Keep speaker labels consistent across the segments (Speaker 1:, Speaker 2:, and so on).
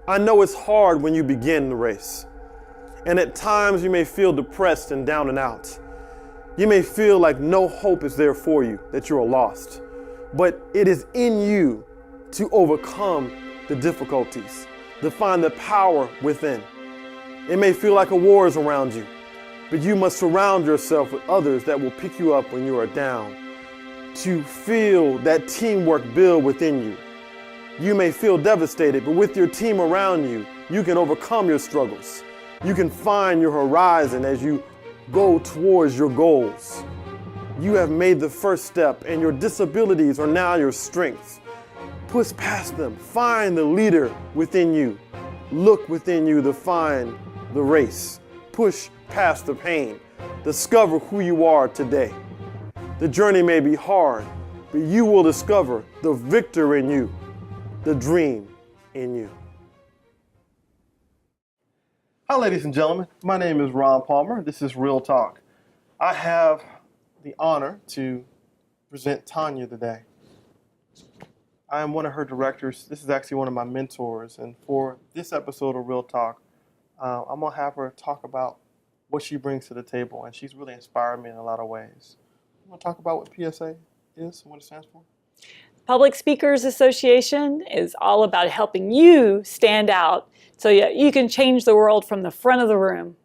Speaker 1: I know it's hard when you begin the race. And at times you may feel depressed and down and out. You may feel like no hope is there for you, that you are lost. But it is in you to overcome the difficulties, to find the power within. It may feel like a war is around you, but you must surround yourself with others that will pick you up when you are down, to feel that teamwork build within you. You may feel devastated, but with your team around you, you can overcome your struggles. You can find your horizon as you go towards your goals. You have made the first step, and your disabilities are now your strengths. Push past them. Find the leader within you. Look within you to find the race. Push past the pain. Discover who you are today. The journey may be hard, but you will discover the victor in you, the dream in you. Hi, ladies and gentlemen. My name is Ron Palmer. This is Real Talk. I have the honor to present Tonya today. I am one of her directors. This is actually one of my mentors. And for this episode of Real Talk, I'm going to have her talk about what she brings to the table. And she's really inspired me in a lot of ways. You want to talk about what PSA is and what it stands for?
Speaker 2: Public Speakers Association is all about helping you stand out so you can change the world from the front of the room.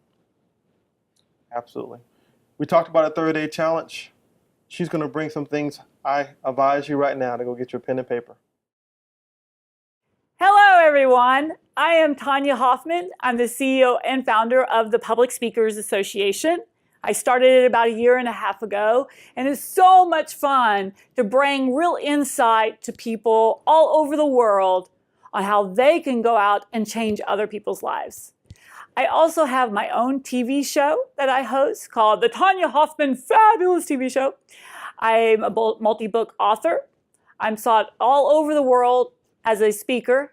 Speaker 1: Absolutely. We talked about a 30-day challenge. She's going to bring some things. I advise you right now to go get your pen and paper.
Speaker 2: Hello, everyone. I am Tonya Hofmann. I'm the CEO and founder of the Public Speakers Association. I started it about 1.5 years ago, and it's so much fun to bring real insight to people all over the world on how they can go out and change other people's lives. I also have my own TV show that I host called The Tonya Hofmann Fabulous TV Show. I'm a multi-book author. I'm sought all over the world as a speaker,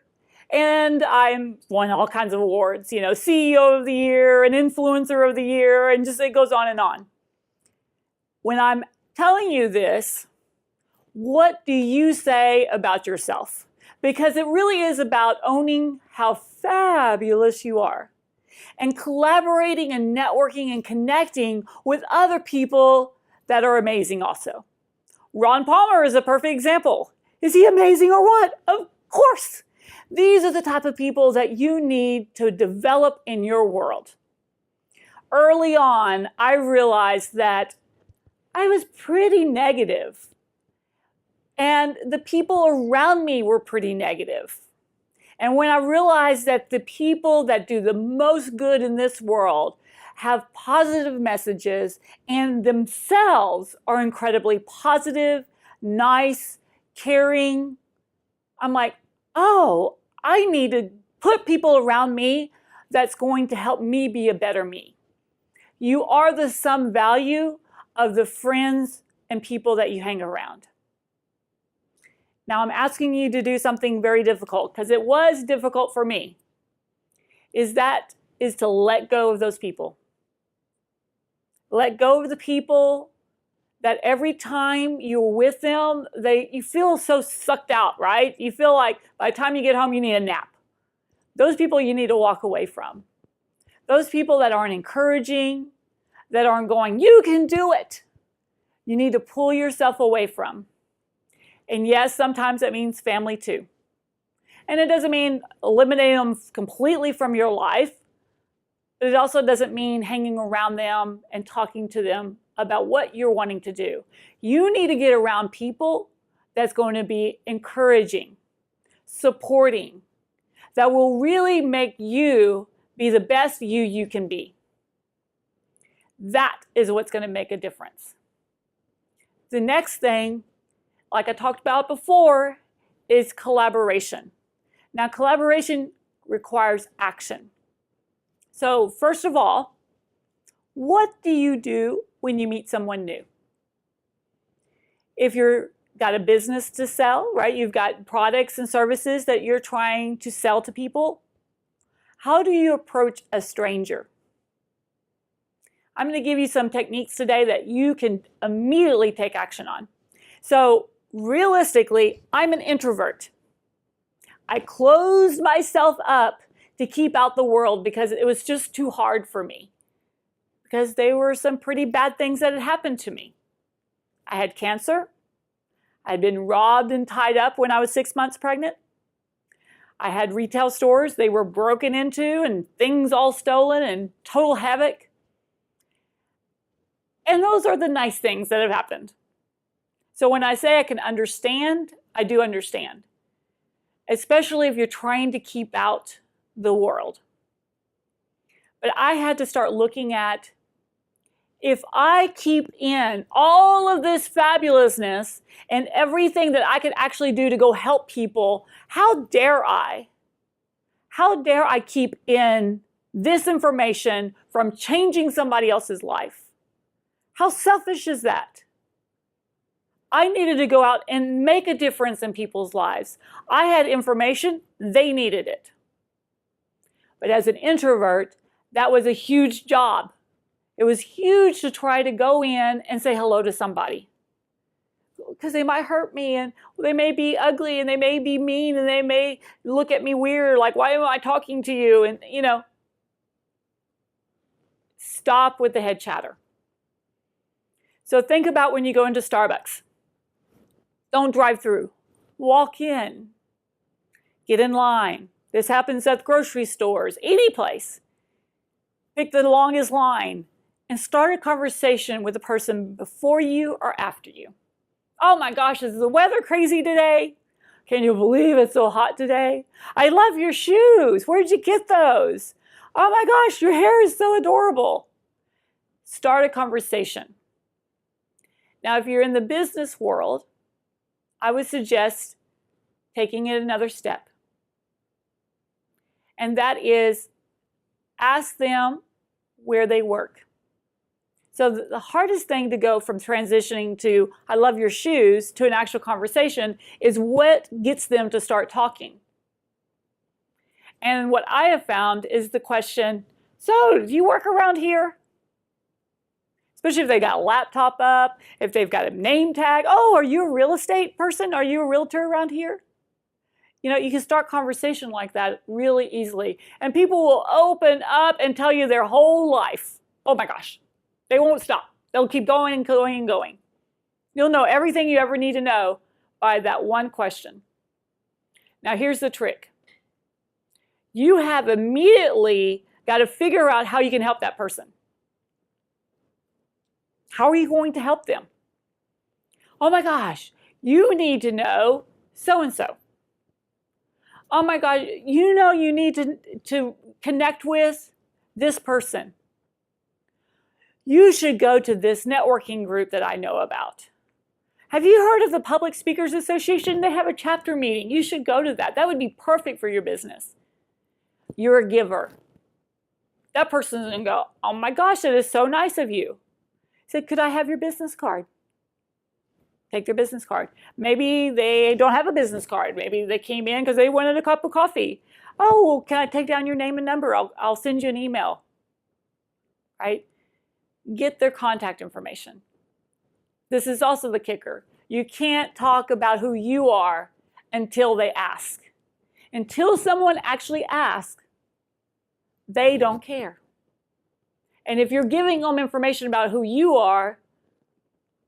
Speaker 2: and I'm won all kinds of awards, CEO of the Year and Influencer of the Year, and just it goes on and on. When I'm telling you this, what do you say about yourself? Because it really is about owning how fabulous you are and collaborating and networking and connecting with other people that are amazing also. Ron Palmer is a perfect example. Is he amazing or what? Of course. These are the type of people that you need to develop in your world. Early on, I realized that I was pretty negative, and the people around me were pretty negative. And when I realized that the people that do the most good in this world have positive messages and themselves are incredibly positive, nice, caring, I'm like, oh, I need to put people around me that's going to help me be a better me. You are the sum value of the friends and people that you hang around. Now I'm asking you to do something very difficult, because it was difficult for me, is to let go of those people. Let go of the people that every time you're with them, you feel so sucked out, right? You feel like by the time you get home, you need a nap. Those people you need to walk away from. Those people that aren't encouraging, that aren't going, you can do it, you need to pull yourself away from. And yes, sometimes that means family too. And it doesn't mean eliminating them completely from your life, but it also doesn't mean hanging around them and talking to them about what you're wanting to do. You need to get around people that's going to be encouraging, supporting, that will really make you be the best you can be. That is what's going to make a difference. The next thing, like I talked about before, is collaboration. Now, collaboration requires action. So first of all, what do you do when you meet someone new? If you've got a business to sell, right? You've got products and services that you're trying to sell to people. How do you approach a stranger? I'm going to give you some techniques today that you can immediately take action on. So realistically, I'm an introvert. I closed myself up to keep out the world because it was just too hard for me. Because there were some pretty bad things that had happened to me. I had cancer. I'd been robbed and tied up when I was 6 months pregnant. I had retail stores. They were broken into and things all stolen and total havoc. And those are the nice things that have happened. So when I say I can understand, I do understand. Especially if you're trying to keep out the world. But I had to start looking at, if I keep in all of this fabulousness and everything that I could actually do to go help people, how dare I? How dare I keep in this information from changing somebody else's life? How selfish is that? I needed to go out and make a difference in people's lives. I had information, they needed it. But as an introvert, that was a huge job. It was huge to try to go in and say hello to somebody. Because they might hurt me, and they may be ugly, and they may be mean, and they may look at me weird, like, why am I talking to you? And, stop with the head chatter. So think about when you go into Starbucks. Don't drive through. Walk in. Get in line. This happens at grocery stores, any place. Pick the longest line and start a conversation with the person before you or after you. Oh my gosh, is the weather crazy today? Can you believe it's so hot today? I love your shoes. Where'd you get those? Oh my gosh, your hair is so adorable. Start a conversation. Now, if you're in the business world, I would suggest taking it another step. And that is, ask them where they work. So the hardest thing to go from transitioning to, I love your shoes, to an actual conversation is what gets them to start talking. And what I have found is the question, so do you work around here? Especially if they got a laptop up, if they've got a name tag. Oh, are you a real estate person? Are you a realtor around here? You can start conversation like that really easily. And people will open up and tell you their whole life. Oh my gosh. They won't stop. They'll keep going and going and going. You'll know everything you ever need to know by that one question. Now here's the trick. You have immediately got to figure out how you can help that person. How are you going to help them? Oh my gosh, you need to know so-and-so. Oh my God, you need to connect with this person. You should go to this networking group that I know about. Have you heard of the Public Speakers Association? They have a chapter meeting. You should go to that. That would be perfect for your business. You're a giver. That person's going to go, oh my gosh, that is so nice of you. He said, could I have your business card? Take their business card. Maybe they don't have a business card. Maybe they came in because they wanted a cup of coffee. Oh, well, can I take down your name and number? I'll send you an email. Right? Get their contact information. This is also the kicker. You can't talk about who you are until they ask. Until someone actually asks, they don't care. And if you're giving them information about who you are,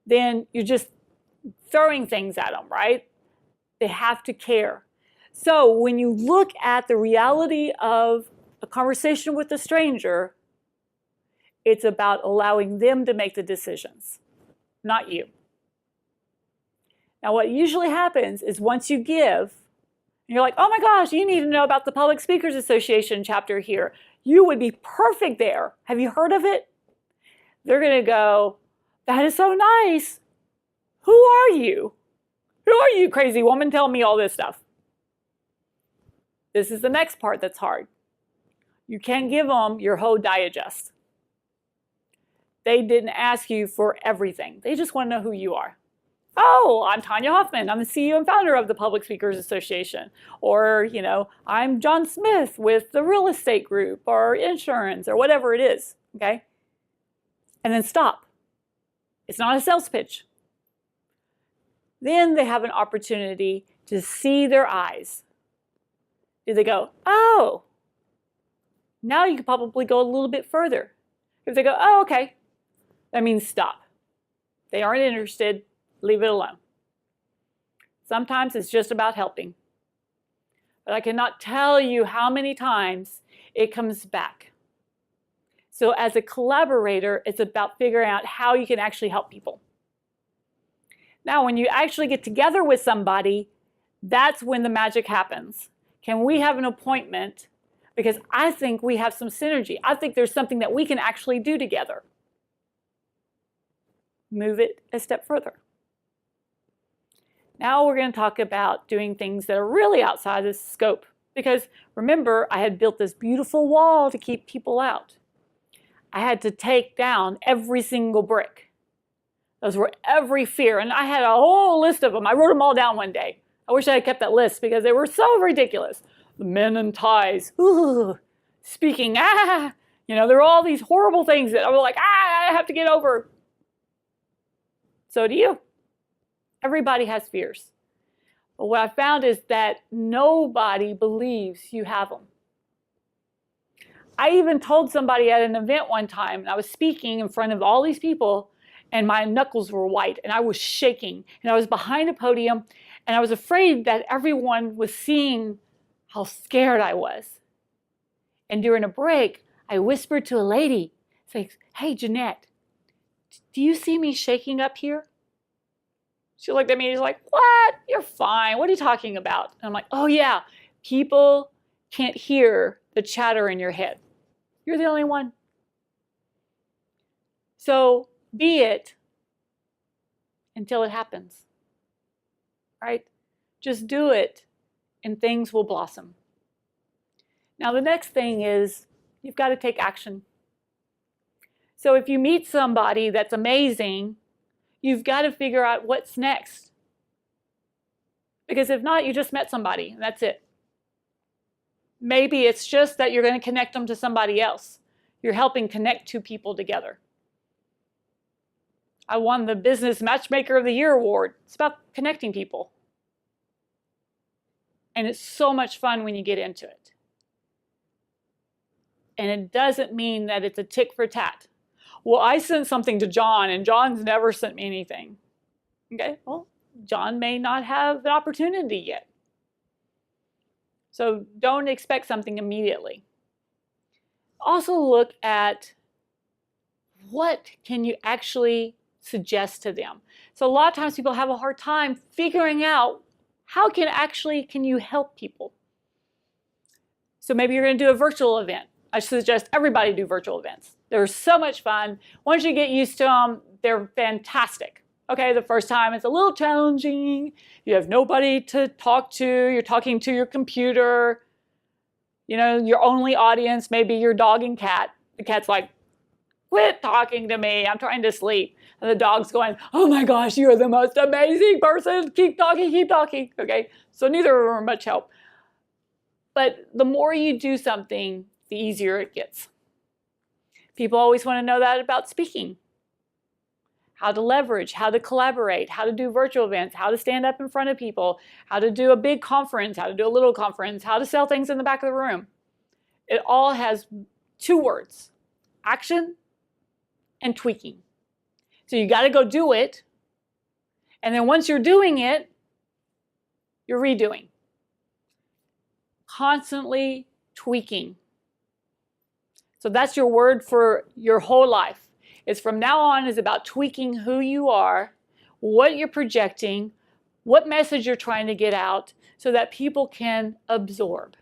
Speaker 2: then you're just throwing things at them, right? They have to care. So when you look at the reality of a conversation with a stranger, it's about allowing them to make the decisions, not you. Now, what usually happens is once you give, you're like, oh my gosh, you need to know about the Public Speakers Association chapter here. You would be perfect there. Have you heard of it? They're going to go, that is so nice. Who are you? Who are you, crazy woman? Tell me all this stuff. This is the next part that's hard. You can't give them your whole digest. They didn't ask you for everything. They just want to know who you are. Oh, I'm Tonya Hofmann. I'm the CEO and founder of the Public Speakers Association. Or, I'm John Smith with the real estate group or insurance or whatever it is, okay? And then stop. It's not a sales pitch. Then they have an opportunity to see their eyes. Do they go, oh, now you could probably go a little bit further? If they go, oh, okay, that means stop. They aren't interested, leave it alone. Sometimes it's just about helping. But I cannot tell you how many times it comes back. So as a collaborator, it's about figuring out how you can actually help people. Now, when you actually get together with somebody, that's when the magic happens. Can we have an appointment? Because I think we have some synergy. I think there's something that we can actually do together. Move it a step further. Now we're going to talk about doing things that are really outside the scope. Because remember, I had built this beautiful wall to keep people out. I had to take down every single brick. Those were every fear. And I had a whole list of them. I wrote them all down one day. I wish I had kept that list because they were so ridiculous. The men in ties, ooh, speaking, there were all these horrible things that I was like, I have to get over. So do you. Everybody has fears. But what I found is that nobody believes you have them. I even told somebody at an event one time, and I was speaking in front of all these people, and my knuckles were white, and I was shaking, and I was behind a podium, and I was afraid that everyone was seeing how scared I was. And during a break, I whispered to a lady, saying, hey, Jeanette, do you see me shaking up here? She looked at me and she's like, what? You're fine. What are you talking about? And I'm like, oh yeah, people can't hear the chatter in your head. You're the only one. So be it until it happens, right? Just do it and things will blossom. Now the next thing is you've got to take action. So if you meet somebody that's amazing, you've got to figure out what's next. Because if not, you just met somebody and that's it. Maybe it's just that you're going to connect them to somebody else. You're helping connect two people together. I won the Business Matchmaker of the Year award. It's about connecting people. And it's so much fun when you get into it. And it doesn't mean that it's a tick for tat. Well, I sent something to John and John's never sent me anything. Okay, well, John may not have the opportunity yet. So don't expect something immediately. Also look at what can you actually suggest to them. So a lot of times people have a hard time figuring out how can you help people. So maybe you're going to do a virtual event. I suggest everybody do virtual events. They're so much fun. Once you get used to them, they're fantastic. Okay, the first time it's a little challenging. You have nobody to talk to. You're talking to your computer. Your only audience, maybe your dog and cat. The cat's like, quit talking to me. I'm trying to sleep. And the dog's going, oh my gosh, you're the most amazing person. Keep talking, keep talking. Okay, so neither of them are much help. But the more you do something, the easier it gets. People always want to know that about speaking. How to leverage, how to collaborate, how to do virtual events, how to stand up in front of people, how to do a big conference, how to do a little conference, how to sell things in the back of the room. It all has two words, action and tweaking. So you got to go do it. And then once you're doing it, you're redoing. Constantly tweaking. So that's your word for your whole life. It's from now on is about tweaking who you are, what you're projecting, what message you're trying to get out so that people can absorb,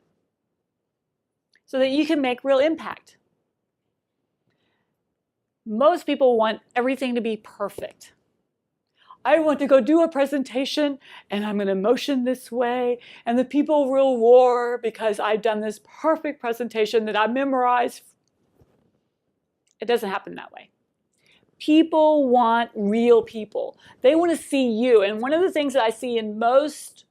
Speaker 2: so that you can make real impact. Most people want everything to be perfect. I want to go do a presentation and I'm going to motion this way and the people will roar because I've done this perfect presentation that I memorized. It doesn't happen that way. People want real people. They want to see you. And one of the things that I see in most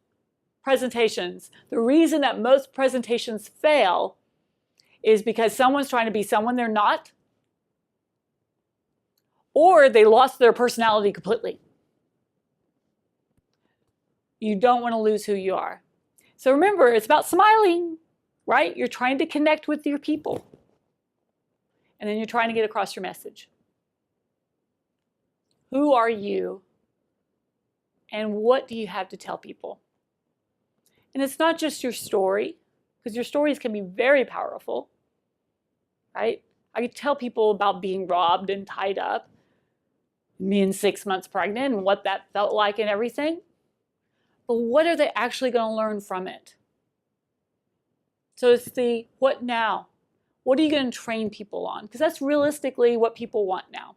Speaker 2: presentations, the reason that most presentations fail is because someone's trying to be someone they're not, or they lost their personality completely. You don't want to lose who you are. So remember, it's about smiling. right? You're trying to connect with your people. And then you're trying to get across your message. Who are you? And what do you have to tell people? And it's not just your story, because your stories can be very powerful, right? I could tell people about being robbed and tied up, me and 6 months pregnant, and what that felt like and everything. But what are they actually going to learn from it? So it's the what now? What are you going to train people on? Because that's realistically what people want now.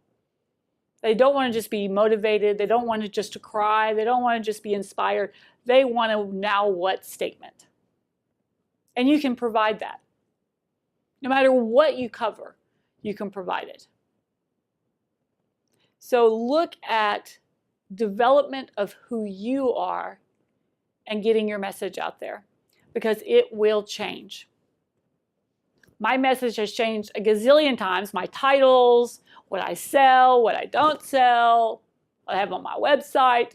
Speaker 2: They don't want to just be motivated. They don't want to just to cry. They don't want to just be inspired. They want a now what statement. And you can provide that. No matter what you cover, you can provide it. So look at development of who you are and getting your message out there, because it will change. My message has changed a gazillion times. My titles, what I sell, what I don't sell, what I have on my website.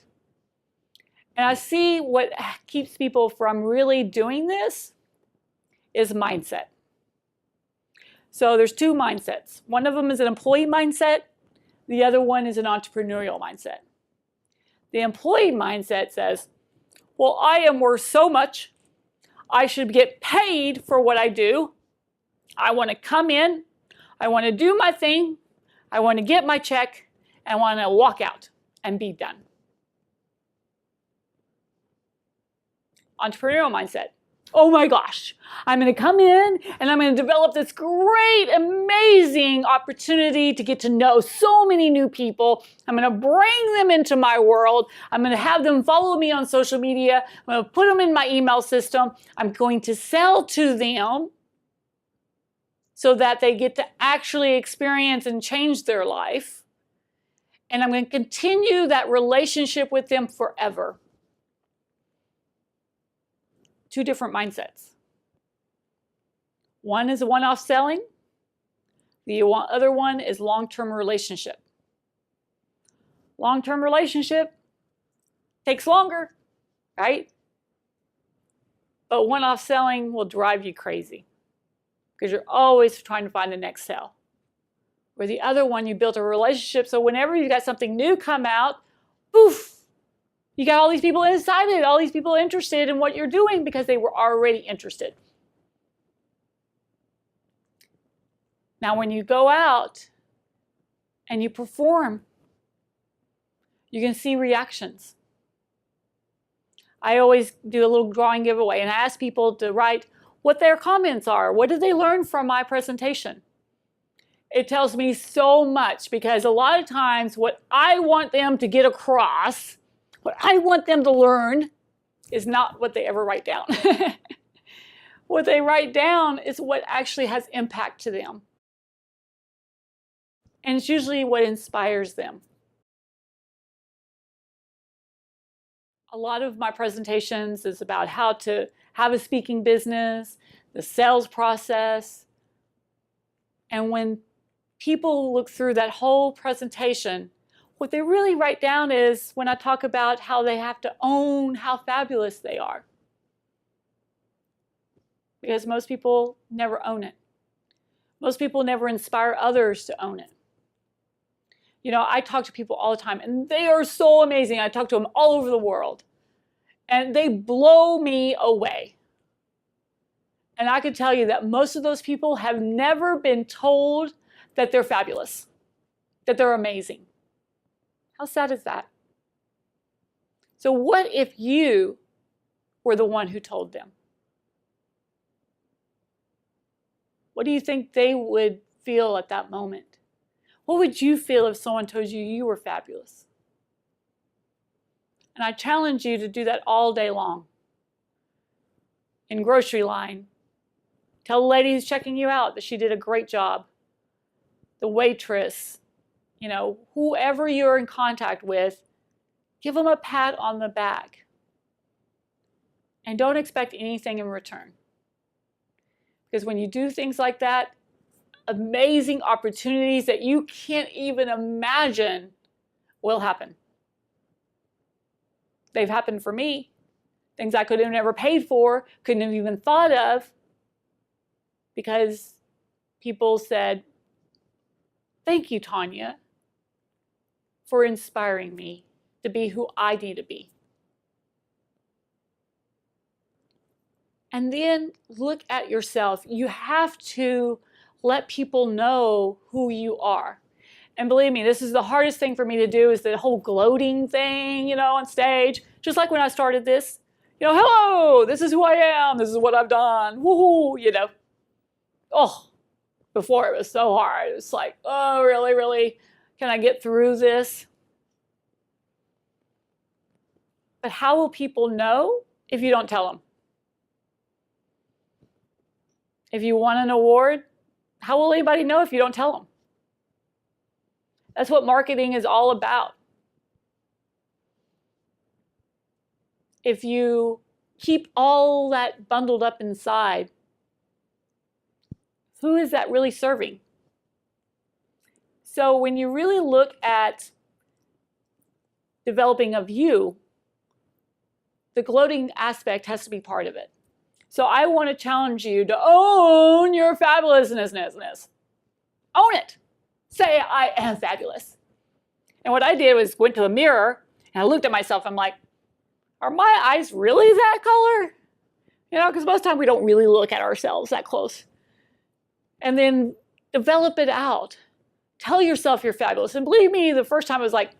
Speaker 2: And I see what keeps people from really doing this is mindset. So there's two mindsets. One of them is an employee mindset. The other one is an entrepreneurial mindset. The employee mindset says, well, I am worth so much. I should get paid for what I do. I want to come in. I want to do my thing. I want to get my check. And I want to walk out and be done. Entrepreneurial mindset. Oh my gosh, I'm going to come in and I'm going to develop this great, amazing opportunity to get to know so many new people. I'm going to bring them into my world. I'm going to have them follow me on social media. I'm going to put them in my email system. I'm going to sell to them so that they get to actually experience and change their life. And I'm going to continue that relationship with them forever. Two different mindsets. One is one-off selling. The other one is long-term relationship. Long-term relationship takes longer, right? But one-off selling will drive you crazy because you're always trying to find the next sale. Where the other one, you built a relationship, so whenever you got something new come out, poof, you got all these people excited, all these people interested in what you're doing because they were already interested. Now, when you go out and you perform, you can see reactions. I always do a little drawing giveaway, and I ask people to write what their comments are. What did they learn from my presentation? It tells me so much, because a lot of times what I want them to get across, what I want them to learn, is not what they ever write down. What they write down is what actually has impact to them. And it's usually what inspires them. A lot of my presentations is about how to have a speaking business, the sales process. And when people look through that whole presentation, what they really write down is when I talk about how they have to own how fabulous they are. Because most people never own it. Most people never inspire others to own it. You know, I talk to people all the time, and they are so amazing. I talk to them all over the world, and they blow me away. And I can tell you that most of those people have never been told that they're fabulous, that they're amazing. How sad is that? So what if you were the one who told them? What do you think they would feel at that moment? What would you feel if someone told you you were fabulous? And I challenge you to do that all day long. In grocery line, tell the lady who's checking you out that she did a great job. The waitress, you know, whoever you're in contact with, give them a pat on the back. And don't expect anything in return. Because when you do things like that, amazing opportunities that you can't even imagine will happen. They've happened for me. Things I could have never paid for, couldn't have even thought of. because people said, "Thank you, Tonya, for inspiring me to be who I need to be." And then look at yourself. You have to let people know who you are. And believe me, this is the hardest thing for me to do, is the whole gloating thing, on stage. Just like when I started this, hello, this is who I am. This is what I've done. Woohoo, Oh, before it was so hard. It was like, oh, really, really? Can I get through this? But how will people know if you don't tell them? If you won an award, how will anybody know if you don't tell them? That's what marketing is all about. If you keep all that bundled up inside, who is that really serving? So when you really look at developing of you, the gloating aspect has to be part of it. So I want to challenge you to own your fabulousness. Own it. Say, I am fabulous. And what I did was went to a mirror and I looked at myself. I'm like, are my eyes really that color? Because most of the time we don't really look at ourselves that close. And then develop it out. Tell yourself you're fabulous. And believe me, the first time I was like,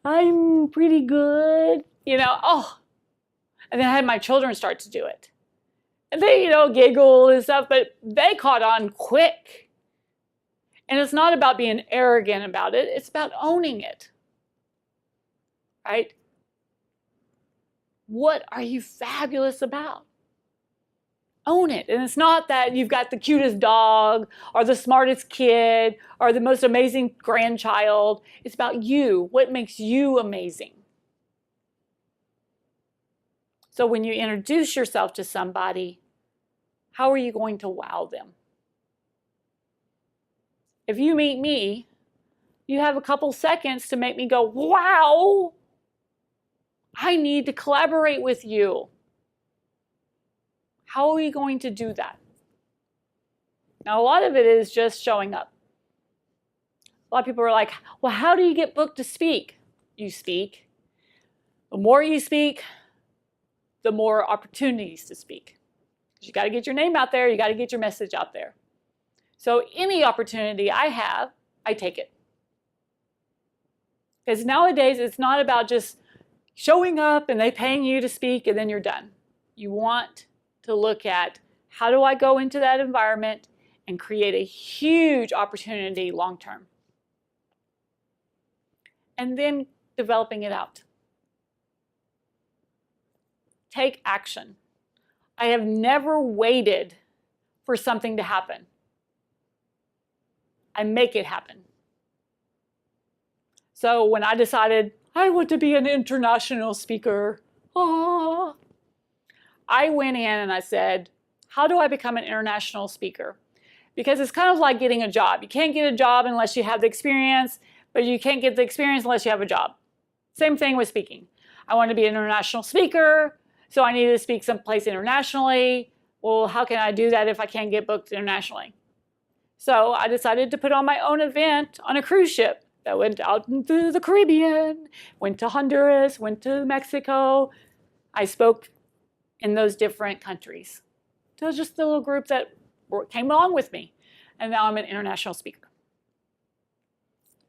Speaker 2: I'm pretty good, And then I had my children start to do it. And they, giggle and stuff, but they caught on quick. And it's not about being arrogant about it. It's about owning it, right? What are you fabulous about? Own it. And it's not that you've got the cutest dog or the smartest kid or the most amazing grandchild. It's about you. What makes you amazing? So when you introduce yourself to somebody, how are you going to wow them? If you meet me, you have a couple seconds to make me go, wow, I need to collaborate with you. How are we going to do that? Now, a lot of it is just showing up. A lot of people are like, well, how do you get booked to speak? You speak. The more you speak, the more opportunities to speak. You got to get your name out there. You got to get your message out there. So any opportunity I have, I take it. Because nowadays, it's not about just showing up and they paying you to speak and then you're done. You want to look at, how do I go into that environment and create a huge opportunity long term? And then developing it out. Take action. I have never waited for something to happen. I make it happen. So when I decided I want to be an international speaker, I went in and I said, how do I become an international speaker? Because it's kind of like getting a job. You can't get a job unless you have the experience, but you can't get the experience unless you have a job. Same thing with speaking. I want to be an international speaker, so I need to speak someplace internationally. Well, how can I do that if I can't get booked internationally? So I decided to put on my own event on a cruise ship that went out into the Caribbean, went to Honduras, went to Mexico. I spoke in those different countries. So it was just the little group that came along with me. And now I'm an international speaker.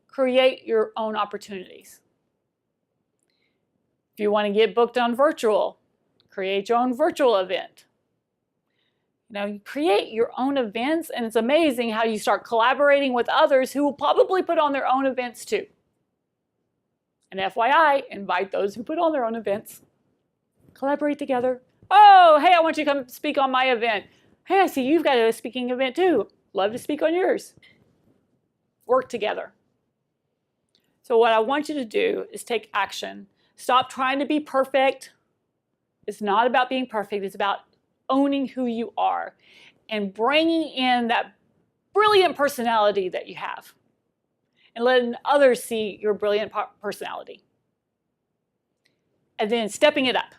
Speaker 2: Create your own opportunities. If you want to get booked on virtual, create your own virtual event. You create your own events, and it's amazing how you start collaborating with others who will probably put on their own events too. And FYI, invite those who put on their own events. Collaborate together. Oh, hey, I want you to come speak on my event. Hey, I see you've got a speaking event too. Love to speak on yours. Work together. So what I want you to do is take action. Stop trying to be perfect. It's not about being perfect. It's about owning who you are and bringing in that brilliant personality that you have and letting others see your brilliant personality. And then stepping it up,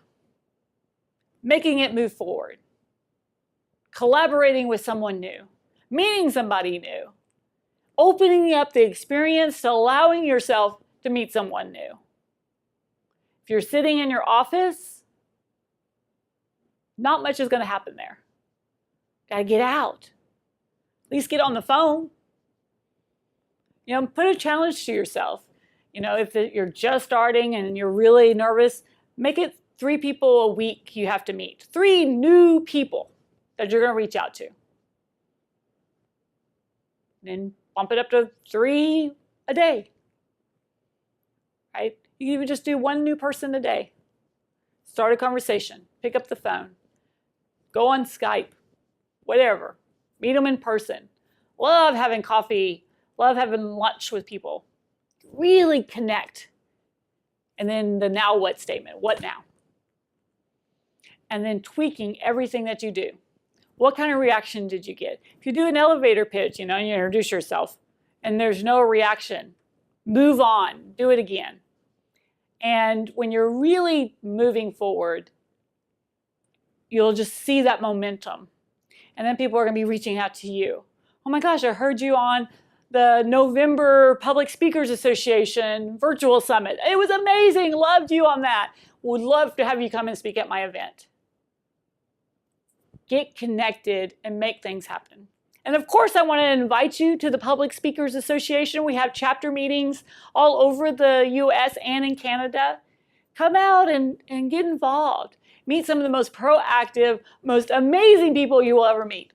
Speaker 2: making it move forward. collaborating with someone new, meeting somebody new, opening up the experience to allowing yourself to meet someone new. If you're sitting in your office, not much is going to happen there. Got to get out. At least get on the phone. Put a challenge to yourself. If you're just starting and you're really nervous, make it 3 people a week you have to meet. 3 new people that you're going to reach out to. Then bump it up to 3 a day. Right? You can even just do 1 new person a day. Start a conversation. Pick up the phone. Go on Skype. Whatever. Meet them in person. Love having coffee. Love having lunch with people. Really connect. And then the now what statement. What now? And then tweaking everything that you do. What kind of reaction did you get? If you do an elevator pitch, and you introduce yourself, and there's no reaction, move on. Do it again. And when you're really moving forward, you'll just see that momentum. And then people are going to be reaching out to you. Oh my gosh, I heard you on the November Public Speakers Association Virtual Summit. It was amazing. Loved you on that. Would love to have you come and speak at my event. Get connected and make things happen. And of course, I want to invite you to the Public Speakers Association. We have chapter meetings all over the US and in Canada. Come out and get involved. Meet some of the most proactive, most amazing people you will ever meet.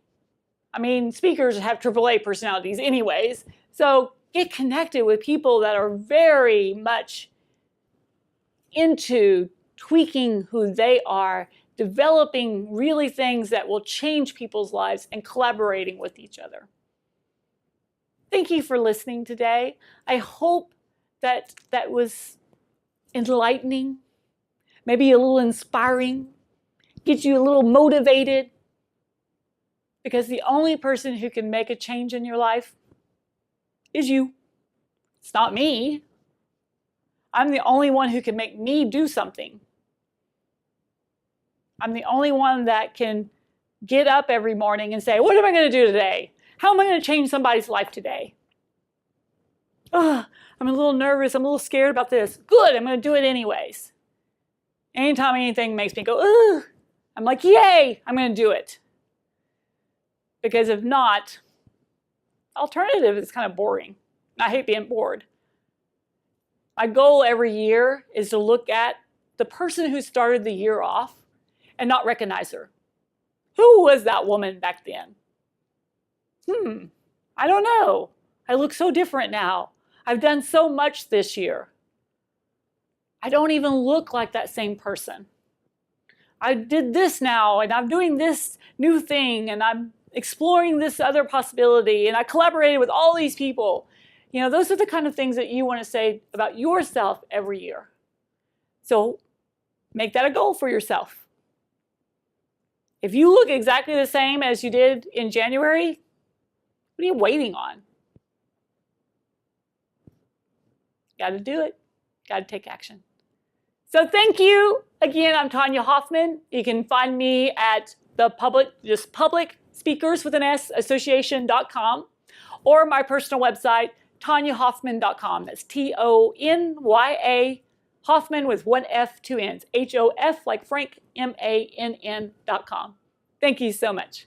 Speaker 2: Speakers have AAA personalities anyways. So get connected with people that are very much into tweaking who they are, developing really things that will change people's lives, and collaborating with each other. Thank you for listening today. I hope that was enlightening, maybe a little inspiring, get you a little motivated, because the only person who can make a change in your life is you. It's not me. I'm the only one who can make me do something. I'm the only one that can get up every morning and say, what am I going to do today? How am I going to change somebody's life today? I'm a little nervous. I'm a little scared about this. Good, I'm going to do it anyways. Anytime anything makes me go, I'm like, yay, I'm going to do it. Because if not, alternative is kind of boring. I hate being bored. My goal every year is to look at the person who started the year off and not recognize her. Who was that woman back then? I don't know. I look so different now. I've done so much this year. I don't even look like that same person. I did this now, and I'm doing this new thing, and I'm exploring this other possibility, and I collaborated with all these people. Those are the kind of things that you want to say about yourself every year. So make that a goal for yourself. If you look exactly the same as you did in January, what are you waiting on? Got to do it. Got to take action. So thank you. Again, I'm Tonya Hofmann. You can find me at the public speakers with an S association.com, or my personal website, TonyaHofmann.com. That's Tonya Hofmann with 1 F, 2 N's. HOF like Frank, MANN.com. Thank you so much.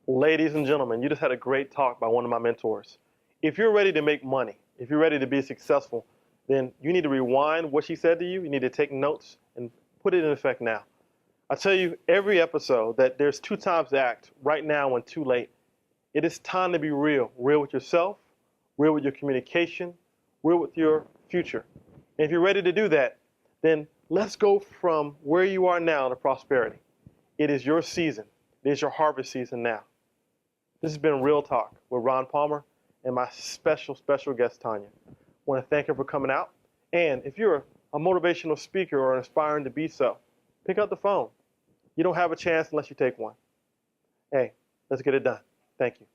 Speaker 1: Ladies and gentlemen, you just had a great talk by one of my mentors. If you're ready to make money, if you're ready to be successful, then you need to rewind what she said to you. You need to take notes and put it in effect now. I tell you every episode that there's 2 times to act, right now and too late. It is time to be real. Real with yourself, real with your communication, real with your future. And if you're ready to do that, then let's go from where you are now to prosperity. It is your season. It is your harvest season now. This has been Real Talk with Ron Palmer and my special guest, Tonya. I want to thank her for coming out. And if you're a motivational speaker or aspiring to be so, pick up the phone. You don't have a chance unless you take one. Hey, let's get it done. Thank you.